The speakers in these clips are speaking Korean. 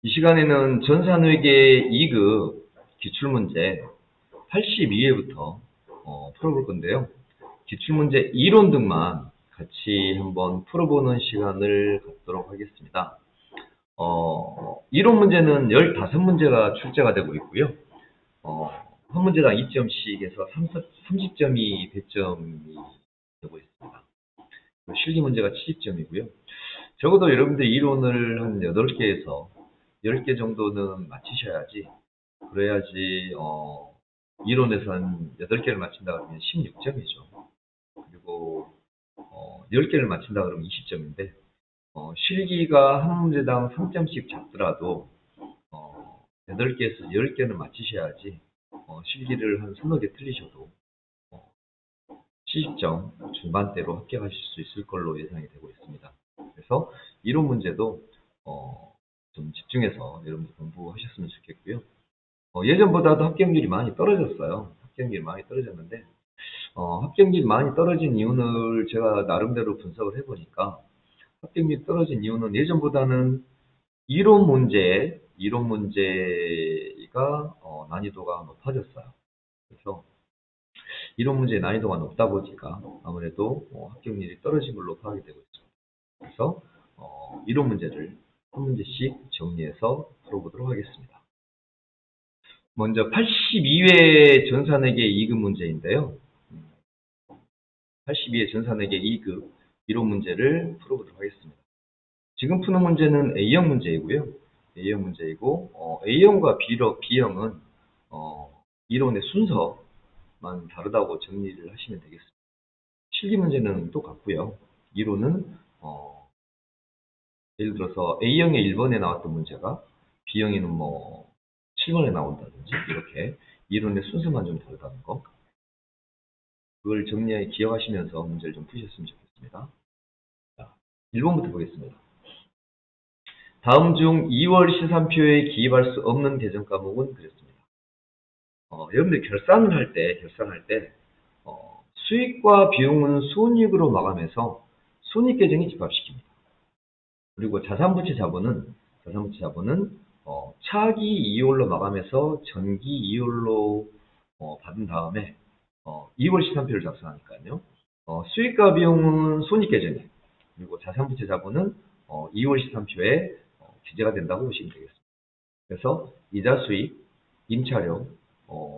이 시간에는 전산회계 2급 기출문제 82회부터 풀어볼 건데요. 기출문제 이론 등만 같이 한번 풀어보는 시간을 갖도록 하겠습니다. 이론 문제는 15문제가 출제가 되고 있고요. 한 문제당 2점씩 해서 30점이 배점이 되고 있습니다. 실기 문제가 70점이고요. 적어도 여러분들이 이론을 한 8개에서 10개 정도는 맞히셔야지, 그래야지 이론에서 한 8개를 맞힌다 그러면 16점이죠. 그리고 10개를 맞힌다 그러면 20점인데 실기가 한 문제당 3점씩 잡더라도 8개에서 10개는 맞히셔야지 실기를 한 서너 개 틀리셔도 70점 중반대로 합격하실 수 있을 걸로 예상이 되고 있습니다. 그래서 이론 문제도 좀 집중해서 여러분들 공부하셨으면 좋겠고요. 예전보다도 합격률이 많이 떨어졌어요. 합격률이 많이 떨어졌는데 합격률이 많이 떨어진 이유를 제가 나름대로 분석을 해보니까 합격률이 떨어진 이유는 예전보다는 이론 문제가 난이도가 높아졌어요. 그래서 이론 문제의 난이도가 높다 보니까 아무래도 합격률이 떨어진 걸로 파악이 되고 있습니다. 그래서 이론 문제를 한 문제씩 정리해서 풀어보도록 하겠습니다. 먼저 82회 전산회계 2급 문제인데요. 82회 전산회계 2급 이론 문제를 풀어보도록 하겠습니다. 지금 푸는 문제는 A형 문제이고요. A형 문제이고 A형과 B형은 이론의 순서만 다르다고 정리를 하시면 되겠습니다. 실기 문제는 똑같고요. 이론은 예를 들어서 A형의 1번에 나왔던 문제가 B형에는 7번에 나온다든지 이렇게 이론의 순서만 좀 다르다는 거, 그걸 기억하시면서 문제를 좀 푸셨으면 좋겠습니다. 자, 1번부터 보겠습니다. 다음 중 2월 시산표에 기입할 수 없는 계정 과목은 그랬습니다. 여러분들 결산을 할 때 수익과 비용은 손익으로 마감해서 손익계정에 집합시킵니다. 그리고 자산부채 자본은 차기 이율로 마감해서 전기 이율로 받은 다음에 2월 시산표를 작성하니까요. 수익과 비용은 손익계정에, 그리고 자산부채 자본은 2월 시산표에 기재가 된다고 보시면 되겠습니다. 그래서 이자 수익, 임차료,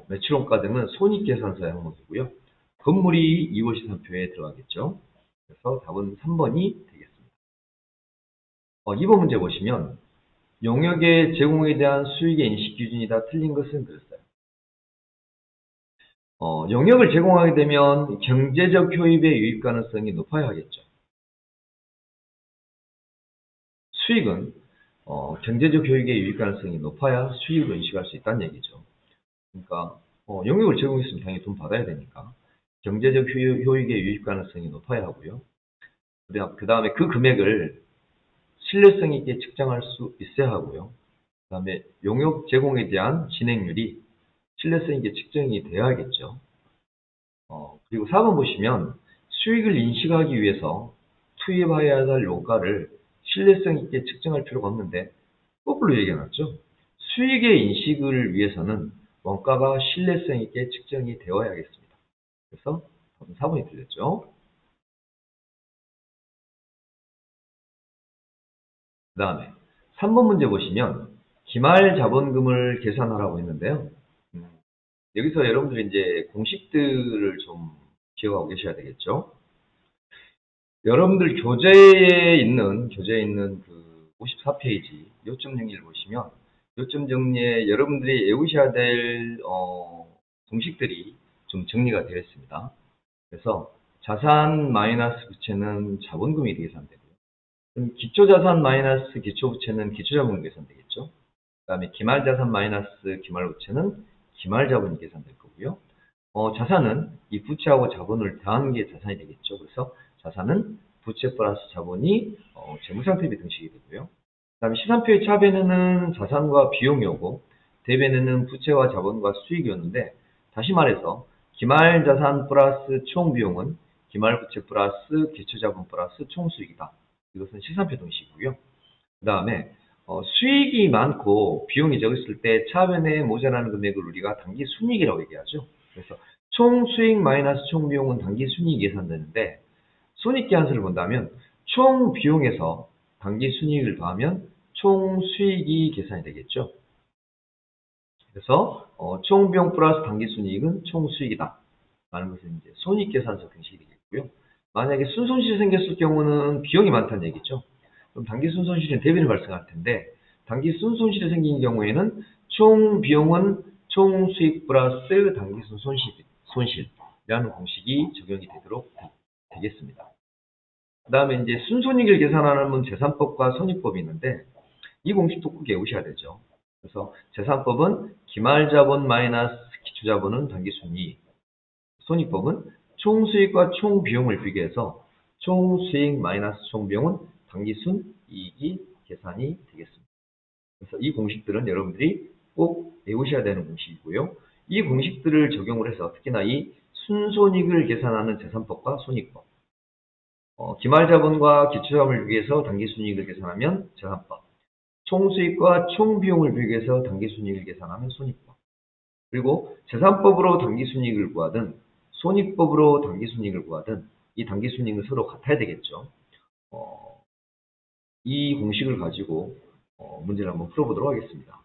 매출원가 등은 손익계산서의 항목이고요. 건물이 2월 시산표에 들어가겠죠. 그래서 답은 3번이 되겠습니다. 2번 문제 보시면 용역의 제공에 대한 수익의 인식 기준이 다 틀린 것은 그랬어요. 용역을 제공하게 되면 경제적 효입의 유입 가능성이 높아야 하겠죠. 수익은 경제적 효익의 유입 가능성이 높아야 수익으로 인식할 수 있다는 얘기죠. 그러니까 용역을 제공했으면 당연히 돈 받아야 되니까 경제적 효익의 유입 가능성이 높아야 하고요. 그 다음에 그 금액을 신뢰성 있게 측정할 수 있어야 하고요. 그 다음에 용역 제공에 대한 진행률이 신뢰성 있게 측정이 되어야겠죠. 그리고 4번 보시면 수익을 인식하기 위해서 투입해야 할 원가를 신뢰성 있게 측정할 필요가 없는데 거꾸로 얘기해놨죠. 수익의 인식을 위해서는 원가가 신뢰성 있게 측정이 되어야겠습니다. 그래서 4번이 틀렸죠. 그 다음에 3번 문제 보시면 기말 자본금을 계산하라고 했는데요. 여기서 여러분들이 이제 공식들을 좀 기억하고 계셔야 되겠죠. 여러분들 교재에 있는 그 54페이지 요점 정리를 보시면 요점 정리에 여러분들이 외우셔야 될 공식들이 좀 정리가 되어 있습니다. 그래서 자산 마이너스 부채는 자본금이 계산되고요. 그럼 기초자산 마이너스 기초부채는 기초자본이 계산되겠죠. 그 다음에 기말자산 마이너스 기말부채는 기말자본이 계산될 거고요. 자산은 이 부채하고 자본을 더한 게 자산이 되겠죠. 그래서 자산은 부채 플러스 자본이 재무상태비 등식이 되고요. 그 다음에 시산표의 차변에는 자산과 비용이 오고 대변에는 부채와 자본과 수익이었는데, 다시 말해서 기말자산 플러스 총비용은 기말부채 플러스 기초자본 플러스 총수익이다. 이것은 시산표 등식이고요. 그 다음에 수익이 많고 비용이 적었을 때 차변에 모자라는 금액을 우리가 당기 순이익이라고 얘기하죠. 그래서 총 수익 마이너스 총 비용은 당기 순이익이 계산되는데 손익계산서를 본다면 총 비용에서 당기 순이익을 더하면 총 수익이 계산이 되겠죠. 그래서 총 비용 플러스 당기 순이익은 총 수익이다 라는 것은 이제 손익계산서 공식이 되겠고요. 만약에 순손실이 생겼을 경우는 비용이 많다는 얘기죠. 그럼 당기 순손실은 대비를 발생할 텐데 당기 순손실이 생긴 경우에는 총 비용은 총 수익 플러스 당기 손실이라는 공식이 적용이 되도록 되겠습니다. 그 다음에 이제 순손익을 계산하는 재산법과 손익법이 있는데 이 공식도 꼭 외우셔야 되죠. 그래서 재산법은 기말자본 마이너스 기초자본은 당기순이익, 손익법은 총수익과 총비용을 비교해서 총수익 마이너스 총비용은 당기순이익이 계산이 되겠습니다. 그래서 이 공식들은 여러분들이 꼭 외우셔야 되는 공식이고요. 이 공식들을 적용을 해서 특히나 이 순손익을 계산하는 재산법과 손익법, 기말자본과 기초자본을 비교해서 당기순이익을 계산하면 재산법, 총수익과 총비용을 비교해서 당기순이익을 계산하면 손익법, 그리고 재산법으로 당기순이익을 구하든 손익법으로 당기순이익을 구하든 이 당기순이익은 서로 같아야 되겠죠. 이 공식을 가지고 문제를 한번 풀어보도록 하겠습니다.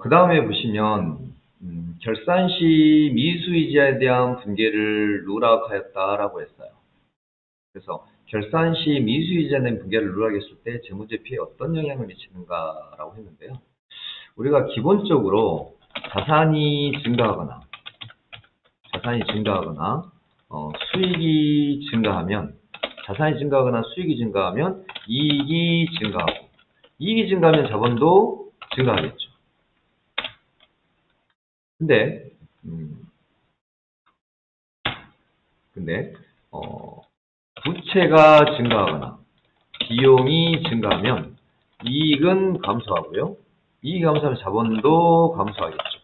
그 다음에 보시면 결산 시 미수이자에 대한 분계를 누락하였다라고 했어요. 그래서 결산 시 미수이자에 대한 분계를 누락했을 때 재무제 피해에 어떤 영향을 미치는가라고 했는데요. 우리가 기본적으로 자산이 증가하거나 수익이 증가하면 자산이 증가하거나 수익이 증가하면 이익이 증가하고 이익이 증가하면 자본도 증가하겠죠. 근데 부채가 증가하거나 비용이 증가하면 이익은 감소하고요. 이익이 감소하면 자본도 감소하겠죠.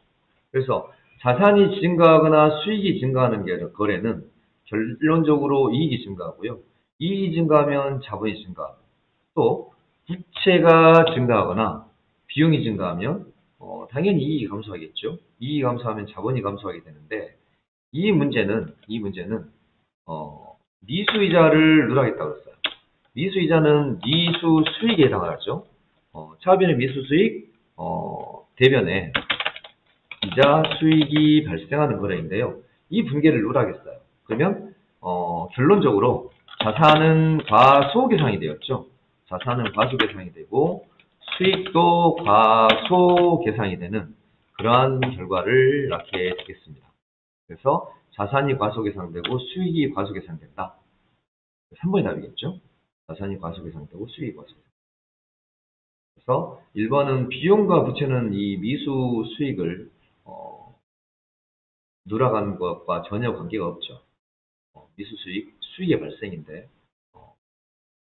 그래서 자산이 증가하거나 수익이 증가하는 거래는 결론적으로 이익이 증가하고요. 이익이 증가하면 자본이 증가하고 또 부채가 증가하거나 비용이 증가하면 당연히 이익이 감소하겠죠. 이익이 감소하면 자본이 감소하게 되는데 이 문제는 미수이자를 누락했다고 했어요. 미수이자는 미수 수익에 해당하죠. 차변의 미수 수익, 대변에 이자 수익이 발생하는 거래인데요. 이 분계를 누락했어요. 그러면 결론적으로 자산은 과소계상이 되었죠. 자산은 과소계상이 되고 수익도 과소계상이 되는 그러한 결과를 낳게 되겠습니다. 그래서 자산이 과소계상되고 수익이 과소계상된다. 3번이 답이겠죠. 자산이 과소계상되고 수익이 과소계상된다. 그래서 1번은 비용과 부채는 이 미수 수익을 누락하는 것과 전혀 관계가 없죠. 미수 수익의 발생인데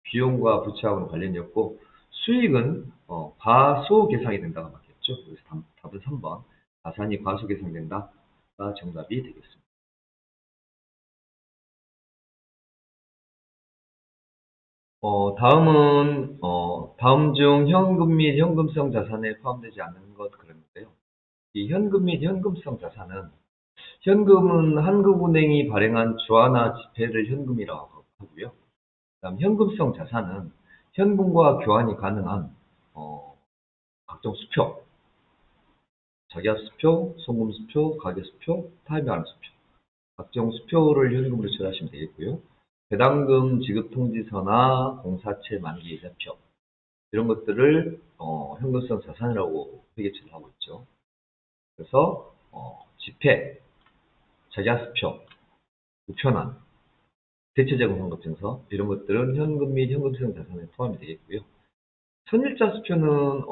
비용과 부채하고는 관련이 없고 수익은 과소계상이 된다가 맞겠죠. 그래서 답은 3번 자산이 과소계상된다가 정답이 되겠습니다. 다음은 다음 중 현금 및 현금성 자산에 포함되지 않는 것 그런데요. 이 현금 및 현금성 자산은 현금은 한국은행이 발행한 주화나 지폐를 현금이라고 하고요. 그다음 현금성 자산은 현금과 교환이 가능한 각종 수표, 적약수표, 송금수표, 가계수표, 타협하는 수표, 각종 수표를 현금으로 처리하시면 되겠고요. 배당금 지급통지서나 공사채 만기 예자표 이런 것들을 현금성 자산이라고 회계처를 하고 있죠. 그래서 지폐, 적약수표, 우편안, 대체자금 환급증서 이런 것들은 현금 및 현금성 자산에 포함이 되겠고요. 선일자 수표는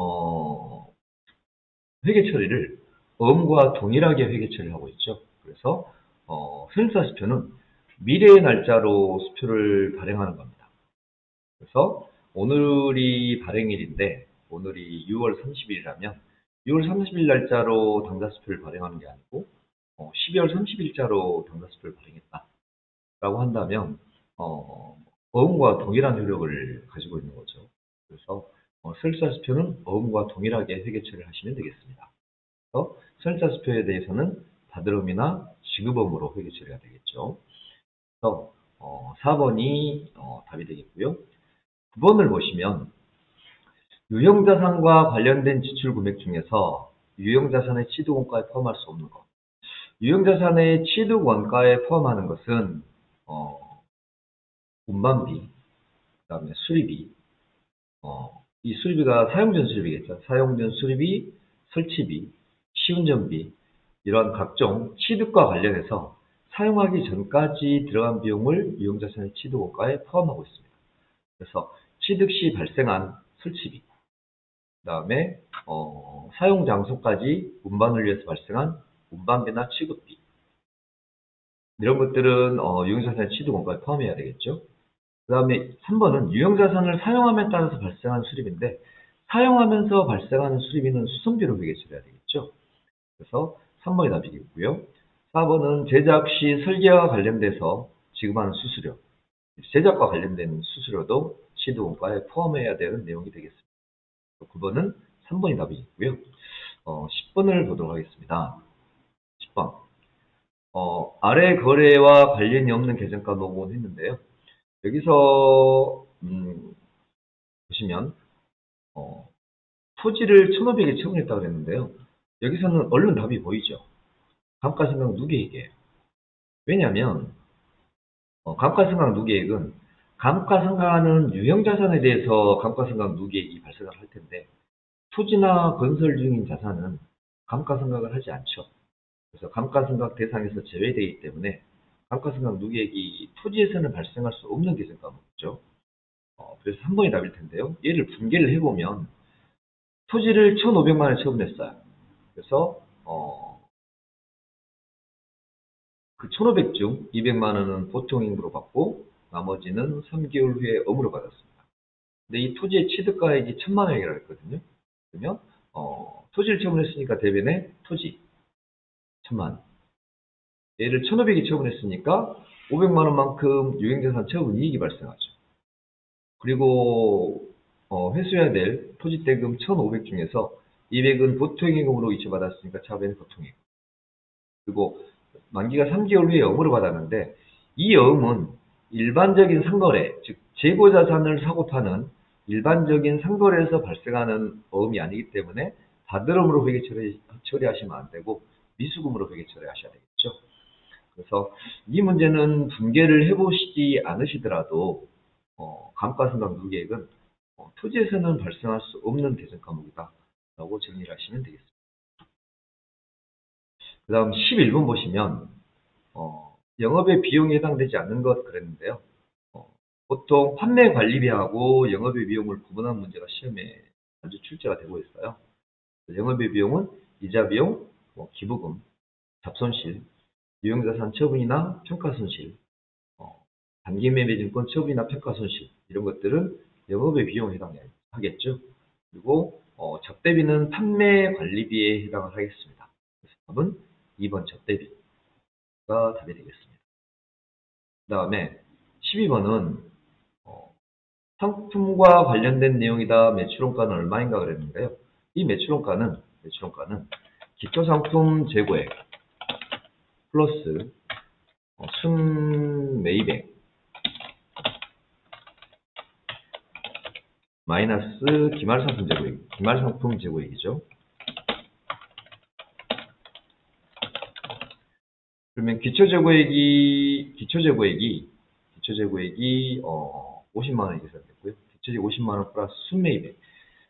회계 처리를 어음과 동일하게 회계 처리를 하고 있죠. 그래서 설립사수표는 미래의 날짜로 수표를 발행하는 겁니다. 그래서 오늘이 발행일인데 오늘이 6월 30일이라면 6월 30일 날짜로 당사수표를 발행하는 게 아니고 12월 30일자로 당사수표를 발행했다라고 한다면 어음과 동일한 효력을 가지고 있는 거죠. 그래서 설립사수표는 어음과 동일하게 회계 처리를 하시면 되겠습니다. 그래서 설립사수표에 대해서는 다드름이나 지급어음으로 회계 처리가 되겠죠. 그래서 4번이 답이 되겠고요. 9번을 보시면 유형자산과 관련된 지출 금액 중에서 유형자산의 취득원가에 포함할 수 없는 것. 유형자산의 취득원가에 포함하는 것은 운반비, 그 다음에 수리비, 이 수리비가 사용전 수리비겠죠. 사용전 수리비, 설치비, 시운전비 이러한 각종 취득과 관련해서 사용하기 전까지 들어간 비용을 유형자산의 취득원가에 포함하고 있습니다. 그래서 취득 시 발생한 설치비, 그 다음에 사용 장소까지 운반을 위해서 발생한 운반비나 취급비 이런 것들은 유형자산의 취득원가에 포함해야 되겠죠. 그 다음에 3번은 유형자산을 사용함에 따라서 발생한 수리비인데 사용하면서 발생하는 수리비는 수선비로 회계 처리해야 되겠죠. 그래서 3번이 답이겠고요. 4번은 제작 시 설계와 관련돼서 지급하는 수수료, 제작과 관련된 수수료도 취득원가에 포함해야 되는 내용이 되겠습니다. 9번은 3번이 답이겠고요. 10번을 보도록 하겠습니다. 10번. 아래 거래와 관련이 없는 계정가 녹음을 했는데요. 여기서 보시면 토지를 1,500에 처분했다고 그랬는데요. 여기서는 얼른 답이 보이죠. 감가상각 누계액이에요. 왜냐하면 감가상각 누계액은 감가상각하는 유형자산에 대해서 감가상각 누계액이 발생을 할 텐데 토지나 건설 중인 자산은 감가상각을 하지 않죠. 그래서 감가상각 대상에서 제외되기 때문에 감가상각 누계액이 토지에서는 발생할 수 없는 계정 과목이죠. 그래서 3번이 답일 텐데요. 얘를 분개를 해보면 토지를 1,500만 원에 처분했어요. 그래서 그 1,500 중 200만 원은 보통임으로 받고 나머지는 3개월 후에 엄으로 받았습니다. 근데 이 토지의 취득가액이 1,000만 원이라고 했거든요. 그러면 토지를 처분했으니까 대변에 토지 1,000만 원. 얘를 1,500이 처분했으니까 500만 원만큼 유형자산 처분 이익이 발생하죠. 그리고 회수해야 될 토지대금 1,500 중에서 200은 보통임금으로 이체받았으니까 차변이 보통임금. 그리고 만기가 3개월 후에 어음으로 받았는데 이 어음은 일반적인 상거래, 즉 재고자산을 사고 파는 일반적인 상거래에서 발생하는 어음이 아니기 때문에 다드럼으로 회계 처리하시면 안 되고 미수금으로 회계 처리하셔야 되겠죠. 그래서 이 문제는 분개를 해보시지 않으시더라도 감가상각 누계액은 토지에서는 발생할 수 없는 계정 과목이다 라고 정리를 하시면 되겠습니다. 그 다음 11번 보시면 영업의 비용에 해당되지 않는 것 그랬는데요. 보통 판매 관리비하고 영업의 비용을 구분한 문제가 시험에 자주 출제가 되고 있어요. 영업의 비용은 이자 비용, 기부금, 잡손실, 유형자산 처분이나 평가손실, 단기매매증권 처분이나 평가손실 이런 것들은 영업의 비용에 해당하겠죠. 그리고 접대비는 판매 관리비에 해당을 하겠습니다. 그래서 답은 2번 접대비가 답이 되겠습니다. 그 다음에 12번은 상품과 관련된 내용이다. 매출원가는 얼마인가 그랬는데요. 이 매출원가는 기초상품 재고액 플러스 순매입액 마이너스 기말상품 재고액이죠. 그러면 기초재고액이 50만 원이 계산됐고요. 기초재고 50만 원 플러스 순매입액.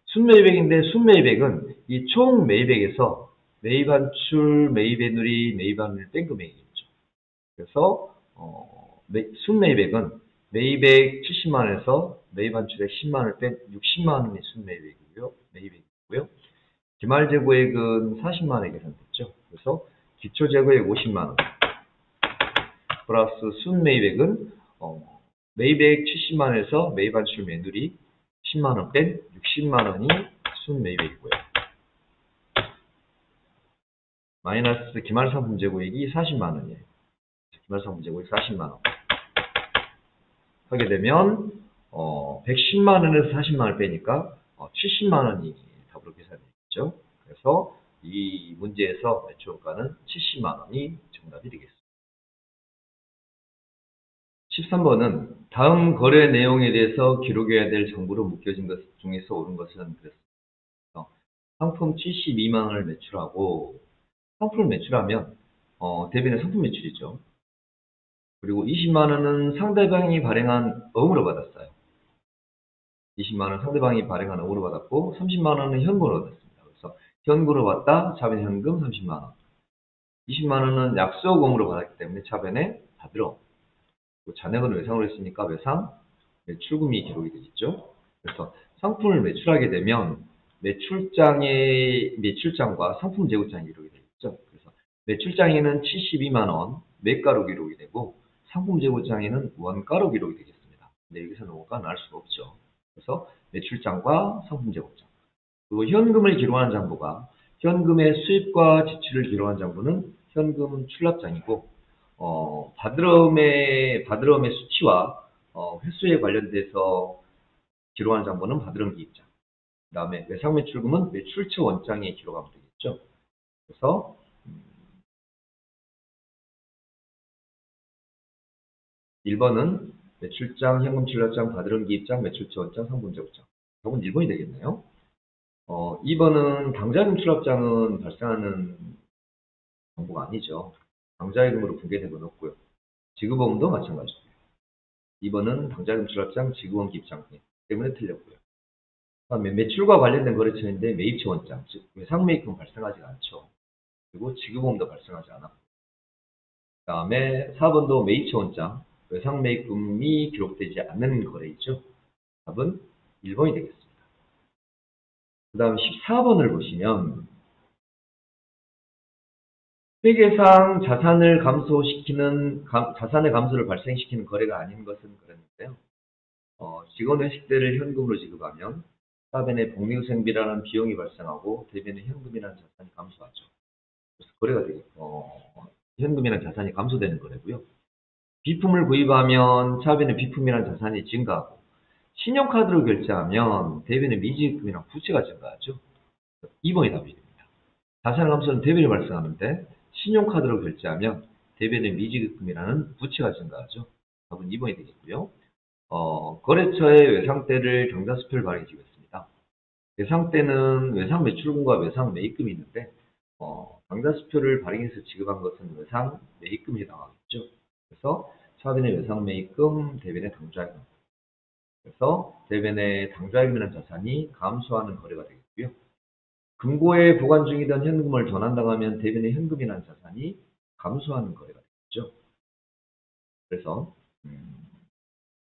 순매입액인데 순매입액은 이 총 매입액에서 매입한출, 매입애누리, 매입한을 뺀 금액이겠죠. 그래서 순매입액은 매입액 70만 원에서 매입한출액 10만 원을 뺀 60만 원이 순매입액이고요. 매입액이고요. 기말 재고액은 40만 원에 계산됐죠. 그래서 기초 재고액 50만 원 플러스 순 매입액은 매입액 70만 원에서 매입 반출 매물이 10만 원 뺀 60만 원이 순 매입액이고요. 마이너스 기말 상품 재고액이 40만 원이에요. 기말 상품 재고액 40만 원. 하게 되면 110만 원에서 40만 원을 빼니까 70만 원이 답으로 계산되겠죠. 그래서 이 문제에서 매출원가는 70만 원이 정답이 되겠습니다. 13번은 다음 거래 내용에 대해서 기록해야 될 정보로 묶여진 것 중에서 옳은 것은 그랬습니다. 상품 72만 원을 매출하고 상품을 매출하면 대비는 상품 매출이죠. 그리고 20만 원은 상대방이 발행한 어음으로 받았어요. 20만 원 상대방이 발행한 어음으로 받았고 30만 원은 현금으로 받았습니다. 그래서 현금으로 받다 차변 현금 30만 원. 20만 원은 약속어음으로 받았기 때문에 차변에 받으러. 잔액은 외상으로 했으니까 외상 매출금이 기록이 되겠죠. 그래서 상품을 매출하게 되면 매출장과 상품 재고장이 기록이 되겠죠. 그래서 매출장에는 72만 원 매가로 기록이 되고 상품 재고장에는 원가로 기록이 되겠습니다. 근데 여기서는 원가는 알 수가 없죠. 그래서 매출장과 상품 재고장. 그리고 현금을 기록하는 장부가 현금의 수입과 지출을 기록한 장부는 현금 출납장이고 바드럼의 수치와 횟수에 관련돼서 기록한 장부는 바드럼 기입장. 그 다음에 외상 매출금은 매출처 원장에 기록하면 되겠죠. 그래서 1번은 매출장, 현금 출납장, 바드럼 기입장, 매출처 원장, 상품 재고장. 답은 1번이 되겠네요. 2번은 당자금 출납장은 발생하는 정보가 아니죠. 당자금으로 분괴된 없고요. 지급어음도 마찬가지고요. 2번은 당자금 출납장, 지급어음 기입장 때문에 틀렸고요. 그다음에 매출과 관련된 거래처인데 매입처 원장, 즉 외상 매입금 발생하지 않죠. 그리고 지급어음도 발생하지 않았고. 그 다음에 4번도 매입처 원장, 외상 매입금이 기록되지 않는 거래이죠. 답은 1번이 되겠습니다. 그 다음 14번을 보시면 회계상 자산의 감소를 발생시키는 거래가 아닌 것은 그랬는데요. 직원 회식 때를 현금으로 지급하면 사변의 복리후생비라는 비용이 발생하고 대변의 현금이라는 자산이 감소하죠. 그래서 거래가 현금이라는 자산이 감소되는 거래고요. 비품을 구입하면 차변의 비품이라는 자산이 증가하고 신용카드로 결제하면 대변의 미지급이랑 부채가 증가하죠. 2번이 답이 됩니다. 자산 감소는 대변이 발생하는데 신용카드로 결제하면 대변의 미지급금이라는 부채가 증가하죠. 답은 2번이 되겠고요. 거래처의 외상대를 경자수표를 발행해주겠습니다. 외상대는 외상 매출금과 외상 매입금이 있는데 경자수표를 발행해서 지급한 것은 외상 매입금에 해당하겠죠. 그래서 차변의 외상 매입금, 대변의 당좌금. 그래서 대변의 당좌금이라는 자산이 감소하는 거래가 되겠고요. 금고에 보관 중이던 현금을 전환당하면 대변의 현금이라는 자산이 감소하는 거래가 되겠죠. 그래서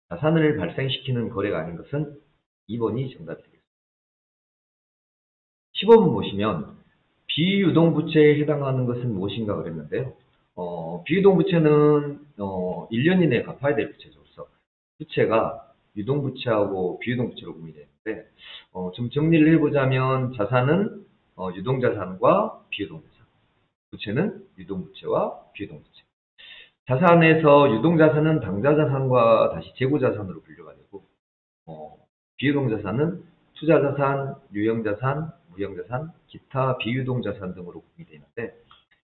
자산을 발생시키는 거래가 아닌 것은 2번이 정답이 되겠습니다. 15번 보시면 비유동부채에 해당하는 것은 무엇인가 그랬는데요. 비유동부채는 1년 이내에 갚아야 될 부채죠. 그래서 부채가 유동부채하고 비유동부채로 구분이 되는데 좀 정리를 해보자면 자산은 유동자산과 비유동자산, 부채는 유동부채와 비유동부채. 자산에서 유동자산은 당자자산과 다시 재고자산으로 분류가 되고 비유동자산은 투자자산, 유형자산, 무형자산, 기타 비유동자산 등으로 구분이 되는데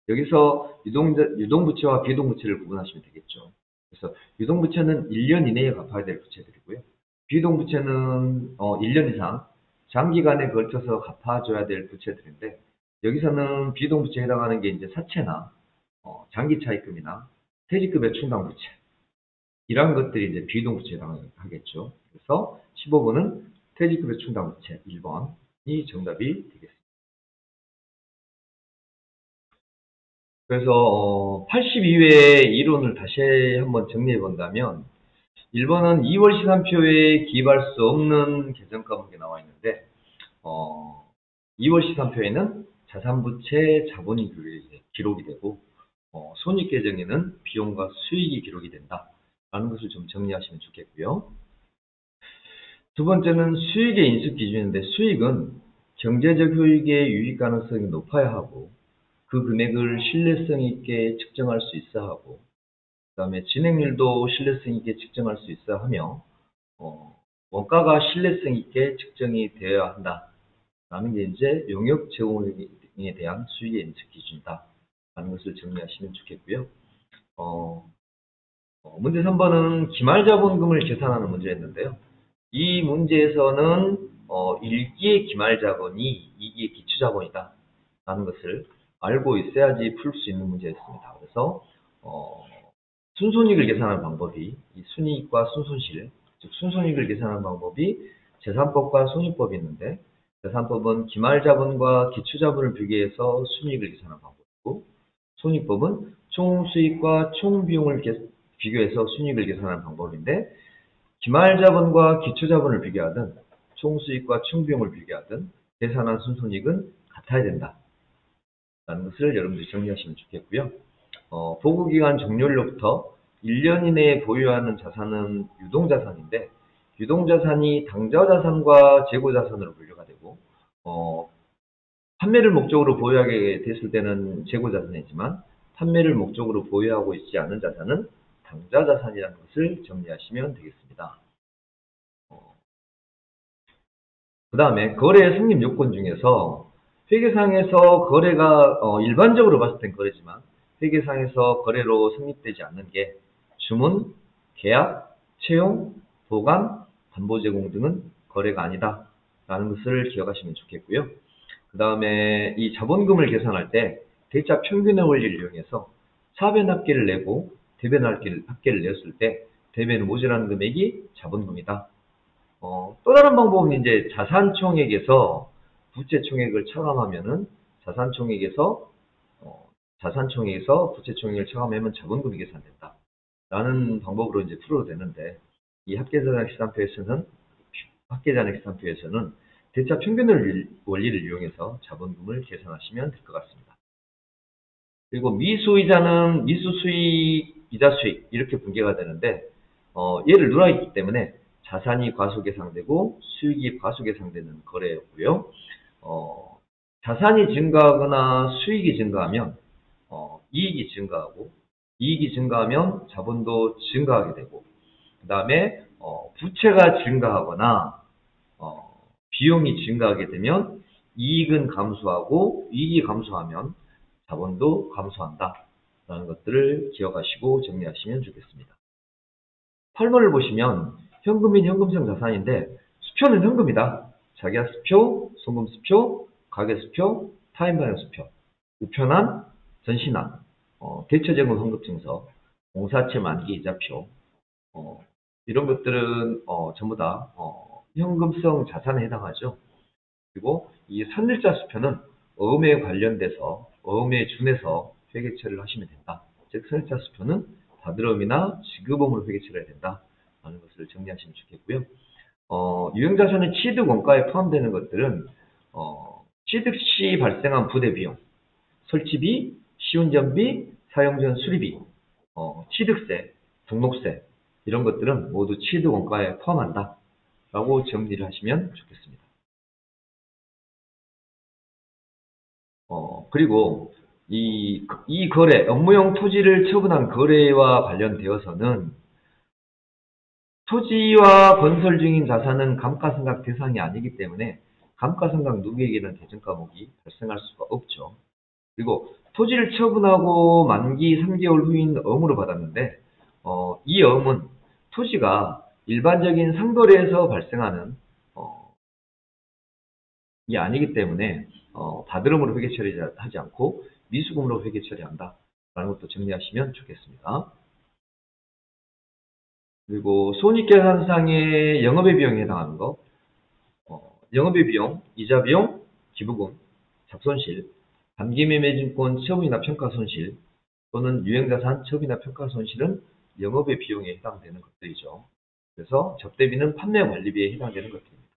여기서 유동부채와 비유동부채를 구분하시면 되겠죠. 그래서 유동부채는 1년 이내에 갚아야 될 부채들이고요. 비유동부채는 1년 이상 장기간에 걸쳐서 갚아줘야 될 부채들인데 여기서는 비유동부채에 해당하는 게 이제 사채나 장기차입금이나 퇴직급의 충당부채 이런 것들이 이제 비유동부채에 해당하겠죠. 그래서 15번은 퇴직급의 충당부채 1번이 정답이 되겠습니다. 그래서 82회의 이론을 다시 한번 정리해 본다면 1번은 2월 시산표에 기입할 수 없는 계정과목이 나와 있는데 2월 시산표에는 자산부채 자본이 기록이 되고 손익계정에는 비용과 수익이 기록이 된다라는 것을 좀 정리하시면 좋겠고요. 두 번째는 수익의 인식 기준인데 수익은 경제적 효익의 유익 가능성이 높아야 하고 그 금액을 신뢰성 있게 측정할 수 있어 하고 그 다음에 진행률도 신뢰성 있게 측정할 수 있어 하며 원가가 신뢰성 있게 측정이 되어야 한다라는 게 이제 용역 제공에 대한 수익의 인식 기준이다라는 것을 정리하시면 좋겠고요. 문제 3번은 기말자본금을 계산하는 문제였는데요. 이 문제에서는 1기의 기말자본이 2기의 기초자본이다 라는 것을 알고 있어야지 풀 수 있는 문제였습니다. 그래서 순손익을 계산하는 방법이 이 순이익과 순손실, 즉 순손익을 계산하는 방법이 재산법과 손익법이 있는데 재산법은 기말자본과 기초자본을 비교해서 순이익을 계산하는 방법이고 손익법은 총수익과 총비용을 비교해서 순이익을 계산하는 방법인데 기말자본과 기초자본을 비교하든 총수익과 총비용을 비교하든 계산한 순손익은 같아야 된다 라는 것을 여러분들이 정리하시면 좋겠고요. 보고기간 종료일로부터 1년 이내에 보유하는 자산은 유동자산인데 유동자산이 당좌자산과 재고자산으로 분류가 되고 판매를 목적으로 보유하게 됐을 때는 재고자산이지만 판매를 목적으로 보유하고 있지 않은 자산은 당좌자산이라는 것을 정리하시면 되겠습니다. 그 다음에 거래 성립 요건 중에서 회계상에서 거래가 일반적으로 봤을 땐 거래지만 회계상에서 거래로 성립되지 않는 게 주문, 계약, 채용, 보관, 담보 제공 등은 거래가 아니다 라는 것을 기억하시면 좋겠고요. 그 다음에 이 자본금을 계산할 때 대차 평균의 원리를 이용해서 차변 합계를 내고 대변 합계를 냈을 때 대변을 모자라는 금액이 자본금이다. 또 다른 방법은 이제 자산총액에서 부채총액을 차감하면은 자산총액에서 부채총액을 차감하면 자본금이 계산된다. 라는 방법으로 이제 풀어도 되는데 이 합계자산시산표에서는 대차 평균 원리를 이용해서 자본금을 계산하시면 될 것 같습니다. 그리고 미수이자는 미수수익, 이자수익 이렇게 분개가 되는데 얘를 누락했기 때문에 자산이 과소계상되고 수익이 과소계상되는 거래였고요. 자산이 증가하거나 수익이 증가하면 이익이 증가하고 이익이 증가하면 자본도 증가하게 되고 그 다음에 부채가 증가하거나 비용이 증가하게 되면 이익은 감소하고 이익이 감소하면 자본도 감소한다 라는 것들을 기억하시고 정리하시면 좋겠습니다. 8번을 보시면 현금인 현금성 자산인데 수표는 현금이다. 자기야 수표, 송금 수표, 가계 수표, 타임 반영 수표, 우편한, 전신한, 대체재무 환급증서, 공사채 만기 이자표 이런 것들은 전부 다 현금성 자산에 해당하죠. 그리고 이 선일자 수표는 어음에 관련돼서 어음에 준해서 회계 처리를 하시면 된다. 즉 선일자 수표는 다드럼이나 지급음으로 회계 처리해야 된다. 라는 것을 정리하시면 좋겠고요. 유형자산의 취득 원가에 포함되는 것들은 취득 시 발생한 부대 비용, 설치비, 시운전비, 사용 전 수리비, 취득세, 등록세 이런 것들은 모두 취득 원가에 포함한다. 라고 정리를 하시면 좋겠습니다. 그리고 이 거래, 업무용 토지를 처분한 거래와 관련되어서는 토지와 건설 중인 자산은 감가상각 대상이 아니기 때문에 감가상각 누계에게는 대증 과목이 발생할 수가 없죠. 그리고 토지를 처분하고 만기 3개월 후인 어음으로 받았는데 이 어음은 토지가 일반적인 상거래에서 발생하는 이 아니기 때문에 다드럼으로 회계 처리하지 않고 미수금으로 회계 처리한다 라는 것도 정리하시면 좋겠습니다. 그리고 손익계산상의 영업의 비용에 해당하는 거 영업의 비용, 이자 비용, 기부금, 잡손실, 단기매매증권 처분이나 평가손실 또는 유형자산 처분이나 평가손실은 영업의 비용에 해당되는 것들이죠. 그래서 접대비는 판매관리비에 해당되는 것들입니다.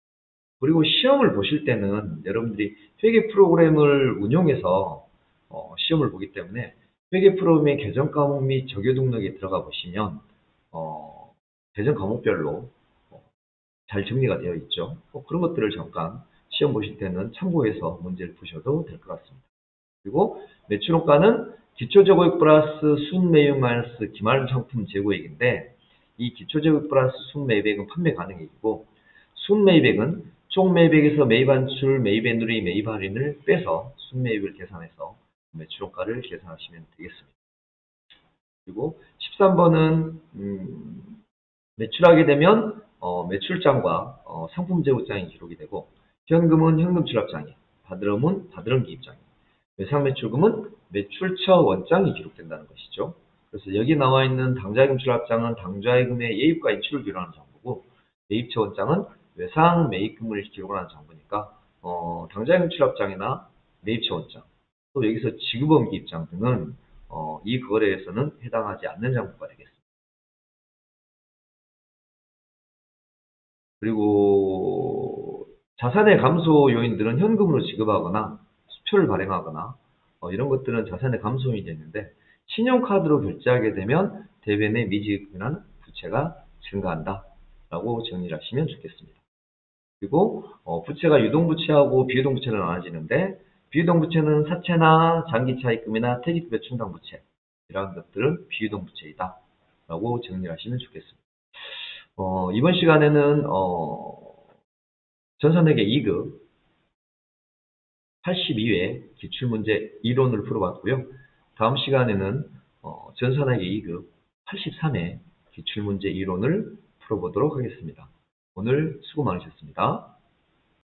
그리고 시험을 보실 때는 여러분들이 회계 프로그램을 운용해서 시험을 보기 때문에 회계 프로그램의 개정 과목 및 적용 등록에 들어가 보시면 개정 과목별로 잘 정리가 되어 있죠. 그런 것들을 잠깐 시험 보실 때는 참고해서 문제를 푸셔도 될 것 같습니다. 그리고 매출원가는 기초재고액 플러스 순매입 마이너스 기말 상품 재고액인데, 이 기초재고액 플러스 순매입액은 판매 가능액이고, 순매입액은 총 매입액에서 매입 한출, 매입의 누리, 매입 할인을 빼서 순매입을 계산해서 매출원가를 계산하시면 되겠습니다. 그리고 13번은 매출하게 되면 매출장과 상품 재고장이 기록이 되고, 현금은 현금 출납장에, 바드름은 바드름 기입장에, 외상 매출금은 매출처 원장이 기록된다는 것이죠. 그래서 여기 나와 있는 당좌예금 출납장은 당좌예금의 예입과 인출을 기록하는 장부고, 매입처 원장은 외상 매입금을 기록하는 장부니까 당좌예금 출납장이나 매입처 원장, 또 여기서 지급원 기입장 등은 이 거래에서는 해당하지 않는 장부가 되겠습니다. 그리고 자산의 감소 요인들은 현금으로 지급하거나 수표를 발행하거나 이런 것들은 자산의 감소 요인이 되는데, 신용카드로 결제하게 되면 대변의 미지급이나 부채가 증가한다 라고 정리를 하시면 좋겠습니다. 그리고 부채가 유동부채하고 비유동부채로 나눠지는데, 비유동부채는 사채나 장기차입금이나 퇴직급여 충당부채, 이러한 것들은 비유동부채이다 라고 정리를 하시면 좋겠습니다. 이번 시간에는 전산회계 2급 82회 기출문제 이론을 풀어봤고요. 다음 시간에는 전산회계 2급 83회 기출문제 이론을 풀어보도록 하겠습니다. 오늘 수고 많으셨습니다.